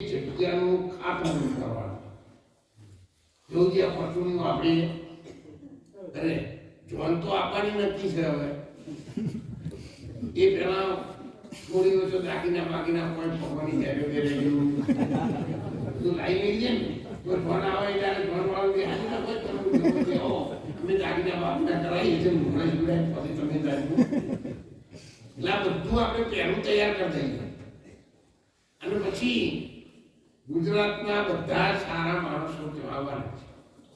જગ્યાનું ખાતમુહૂર્ત કરવાનું. એવું જે પશુનું આપણે અરે જોન તો આપવાની નથી છે હવે. એ પેલા થોડી વખત દાગીના બાગીના કોઈ પકવાની જાય રહેલું તું લાઈ લઈ જાય ને કોઈ ફોન આવે ત્યારે ફોન વાળું કે આજે ના કોઈ તમે અમે દાગીના બાગીના કરાવીએ છીએ હમણાં જોડાય પછી તમે જાણ્યું એટલે આ બધું આપણે પહેલું તૈયાર કરી દઈએ. અને પછી ગુજરાતના બધા સારા માણસો ત્યાં આવવાના છે.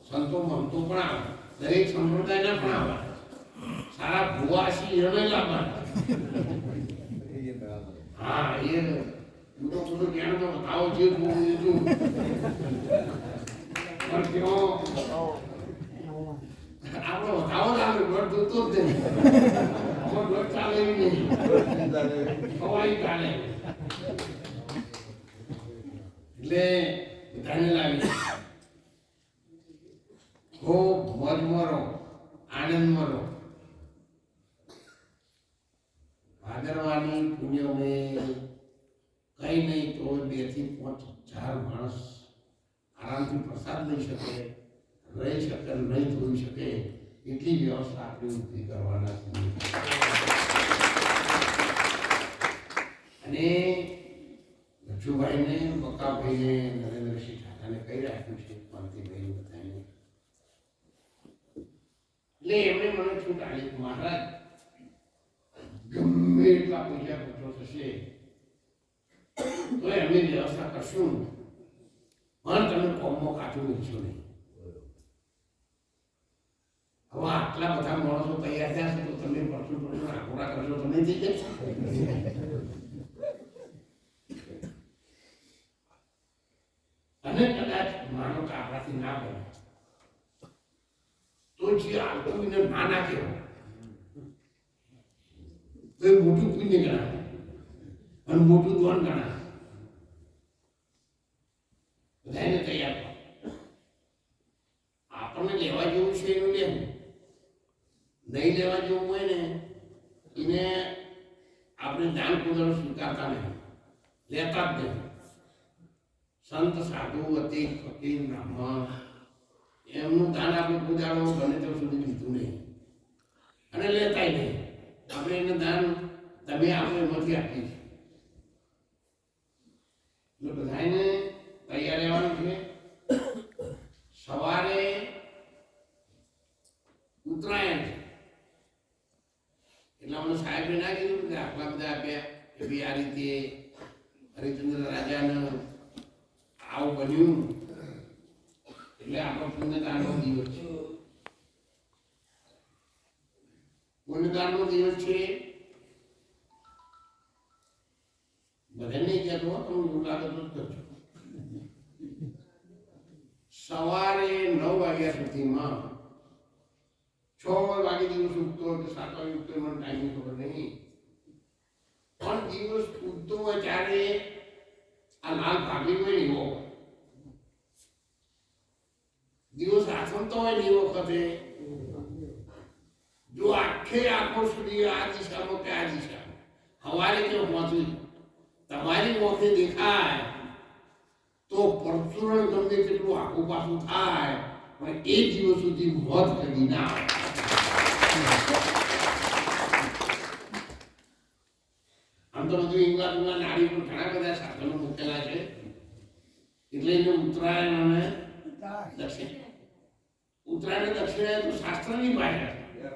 સંતો મંતો પણ આવે, દરેક સંપ્રદાયના પણ આવવાના, સારા ભુવાસી એને લાવવાના. હા એ બધું જ્ઞાન તો બતાવો છે પણ ત્યાં આપણો બતાવો જ આવે ઘર જોતો જ નહીં. ઘર ચાલે એવી નહીં, હવાઈ ચાલે એટલે બધાને લાવી ખૂબ મોજમાં રહો, આનંદમાં રહો. ભાદરવાની પુણ્યમે કઈ નહીં તો 2 થી 5,000 માણસ આરામથી પ્રસાદ લઈ શકે, રહી શકે, નહીં ધોઈ શકે એટલી વ્યવસ્થા આપણે ઊભી કરવાના છે. અને લક્ષુભાઈને, બકાભાઈને, નરેન્દ્રસિંહ ઠાકાને કહી રાખ્યું છે, પાંતીભાઈ બધાને. એટલે એમણે મને છૂટ આપી, મહારાજ ગમે એટલા પૈસા ખર્ચો થશે તો એમની વ્યવસ્થા કરશું, પણ તમે કોમમાં કાચું મૂકશો નહીં. હવે આટલા બધા માણસો તૈયાર થયા છે તો તમે પરસું આખોડા કરશો તો નહીં થઈ જશે. અને કદાચ માનો કે આપણાથી ના બને તો જે આવતું એને ના ના કહેવાય તો એ મોટું પુણ્ય ગણાય અને મોટું દોન ગણાય. બધાને તૈયાર કરો. આપણને લેવા જેવું છે એનું લેવું, નહીં લેવા જેવું હોય ને એને આપણે દાન પૂજન સ્વીકારતા નહીં, લેતા જ નહીં. સંત સાધુ અતિ ફકીર બ્રાહ્મણ એમનું દાન આપણે પૂજાડો બને ત્યાં સુધી લીધું નહીં અને લેતાય નહીં. આપણે એને દાન તમે આપણે એમાંથી આપીએ છીએ. એટલે બધાને તૈયાર રહેવાનું છે. સવારે ઉત્તરાયણ છે એટલે અમને સાહેબે ના કીધું કે આટલા બધા આપ્યા કે ભાઈ આ રીતે હરિચંદ્ર રાજાને આવું બન્યું એટલે આપણો પુણ્યદાનનો દિવસ છે. પુણ્યદાનનો દિવસ છે. બધા નહીં કહેતો તમે મુલાકાત જ કરજો. સવારે 9 વાગ્યા સુધીમાં 6 વાગે દિવસ ઉગતો હોય કે 7 વાગે ઉગતો મને ટાઈમની ખબર નહીં, પણ દિવસ ઉગતો હોય ત્યારે આ લાલ ભાગી હોય ને એવો દિવસ આથમતો હોય ને એ વખતે જો આખો સુધી આ દિશામાં કે આ દિશામાં સવારે કે પહોંચી તમારી મોખે દેખાય તો પરચુરણ ગમે તેટલું આખું પાછું થાય પણ એ દિવસ સુધી મોત કરી ના આવે. આમ તો બધું ઇંગ્લેન્ડમાં નાડી પર ઘણા બધા સાધનો મૂકેલા છે એટલે એને ઉત્તરાયણ અને દક્ષિણ. ઉત્તરાયણ દક્ષિણ તો શાસ્ત્રની ભાષા છે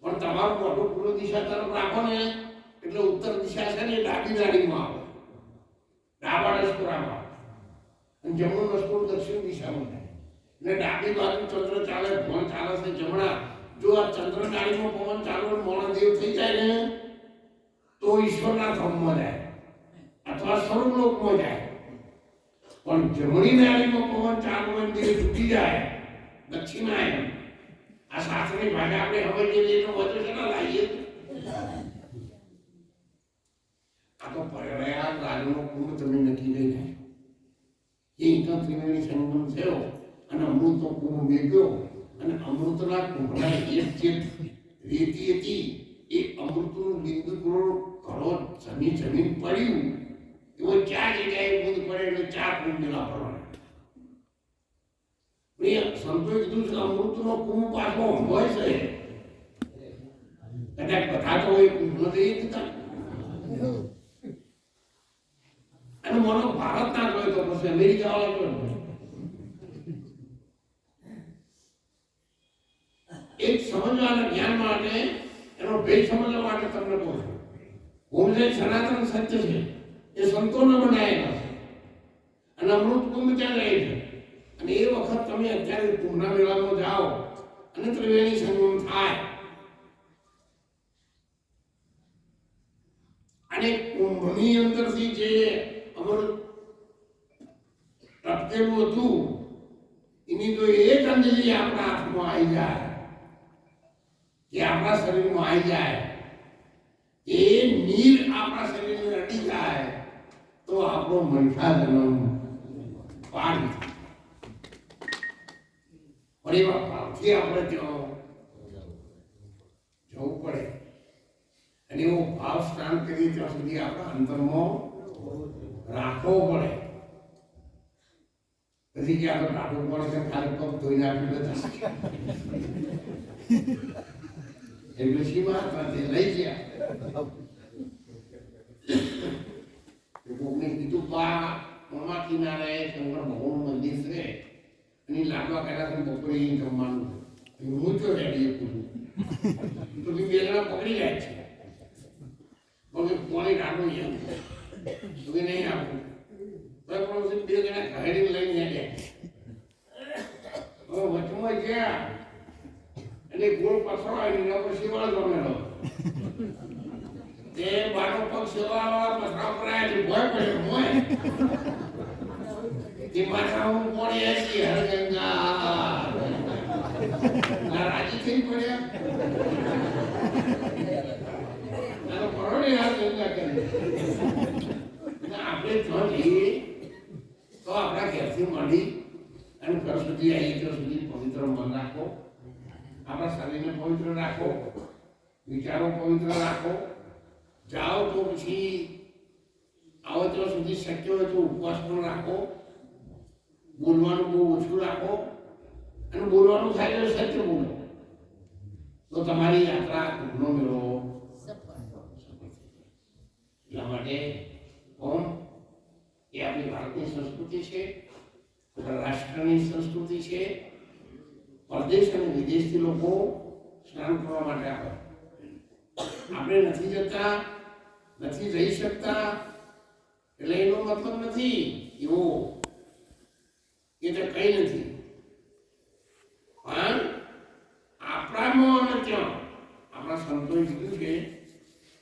પણ તમારું મોટું પૂર્વ દિશા તરફ રાખો ને એટલે ઉત્તર દિશા છે ને ડાબી નાડીમાં આવે, ડાબા નસકોરામાં આવે અને જમણું નસકોર દક્ષિણ દિશામાં થાય. એટલે ડાબી બાજુ ચંદ્ર ચાલે, ભણ ચાલે છે જમણા. જો આ ચંદ્ર નાડીમાં પવન ચાલુ મોણા દેવ થઈ જાય ને તો ઈશ્વરના ધામમાં જાય અથવા સ્વર્ગલોકમાં જાય. પણ જમણી નાડીમાં પવન ચાલુ હોય દેવ તૂટી જાય દક્ષિણાયન. આ શાસ્ત્રની ભાષા આપણે હવે જે એનો વધુ છે ને લાવીએ આ તો પર્યાય રાજનો કુંભ તમે નક્કી નહીં થાય. એ એકમ ત્રિવેણી સંગમ થયો અને અમૃતનો કુંભ મેળ્યો અને અમૃતના કુંભના એક જે રેતી હતી એ અમૃતનું બિંદુ ઘણો જમીન પડ્યું એવો 4 જગ્યાએ બુદ્ધ પડે એટલે 4 કુંભ મેળા પડવાના. સંતોએ કીધું છે અમૃતનો કુંભ પાછો હોય છે. કદાચ બધા તો એ કુંભ નથી દીધા. અને મને ભારત ના જોયો તો પછી અમેરિકા વાળા જોયો. એક સમજવાના જ્ઞાન માટે એનો ભેદ સમજવા માટે તમને કહું છું. હું જે સનાતન સત્ય છે એ સંતોને બનાવેલા છે અને અમૃત કુંભ ત્યાં રહે છે. અને એ વખત તમે અત્યારે કુંભના મેળામાં જાઓ અને ત્રિવેણી સંગમ થાય અને કુંભની અંદરથી જે અમૃત ટપકેલું હતું એની જો એક અંજલિ આપણા હાથમાં આવી જાય કે આપણા શરીરમાં આવી જાય એ નીર આપણા શરીરને અડી જાય તો આપણો મનસા જન્મ પાડી પણ એવા ભાવથી આપણે ત્યાં જવું પડે અને એવો ભાવ સ્નાન કરીએ ત્યાં સુધી આપણા અંતરમાં રાખવો પડે. પછી કે આપણે રાખવું પડે છે ખાલી પગ ધોઈ નાખ્યું એટલે શીમાં લઈ ગયા. કોકને કીધું બા મોમા કિનારે શંકર ભગવાનનું મંદિર છે અને લાડવા કર્યા બપોરે જમવાનું હું તો રેડી પૂછું તો બે જણા પકડી જાય છે કોની રાડું એમ તો નહીં આપું તો બે જણા ઘરેડી લઈને આવ્યા વચમાં ગયા અને ગોળ પસવાય એના પર શિવાળ ગમેલો તે બાનો પગ શિવાળા પસરા પરાય એટલે ભય પડે ભય તે માથા હું કોણે એસી હર ગંગા ના રાજી થઈ પડ્યા ના પરોડે હર ગંગા કરી આપણે જો જઈએ તો આપણા ઘેરથી મળી અને ઘર સુધી આવીએ ત્યાં સુધી પવિત્ર મન રાખો, આપણા શરીરને પવિત્ર રાખો, વિચારો પવિત્ર રાખો. જાઓ તો પછી આવો ત્યાં સુધી શક્ય હોય તો ઉપવાસ પણ રાખો, બોલવાનું બહુ ઓછું રાખો અને બોલવાનું થાય તો સત્ય બોલો તો તમારી યાત્રા કુંભનો મેળો એટલા માટે ઓમ એ આપણી ભારતની સંસ્કૃતિ છે, રાષ્ટ્રની સંસ્કૃતિ છે. પરદેશ અને વિદેશથી લોકો સ્નાન કરવા માટે આવે. આપણે નથી જતા, નથી જઈ શકતા એટલે એનો મતલબ નથી એવો એ તો કઈ નથી. પણ આપણામાં અને ત્યાં આપણા સંતોએ કીધું છે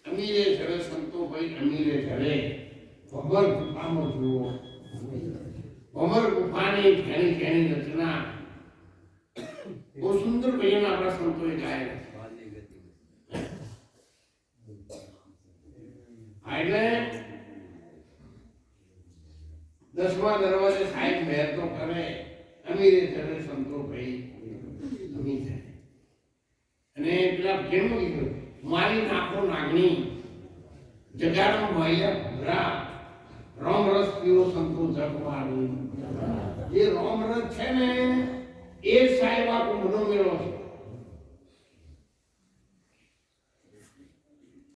અમીરે જરે સંતો ભાઈ અમીરે જરે ભમર ગુફામાં જુઓ. ભમર ગુફાની ઘણી ઘણી રચના બહુ સુંદર ભજન આપણા સંતોએ ગાયેલા. એટલે 10મા દરવાજે સાહેબ મહેર તો કરે અમીરે જરે સંતો ભાઈ અમી જાય. અને પેલા ભજનમાં કીધું મારી નાખો નાગણી જગાડો માયા ભૂરા રોમ રસ પીવો સંતો જગ મારું. જે રોમ રસ છે ને એ સાહેબ આપણો મનો મેળો છે.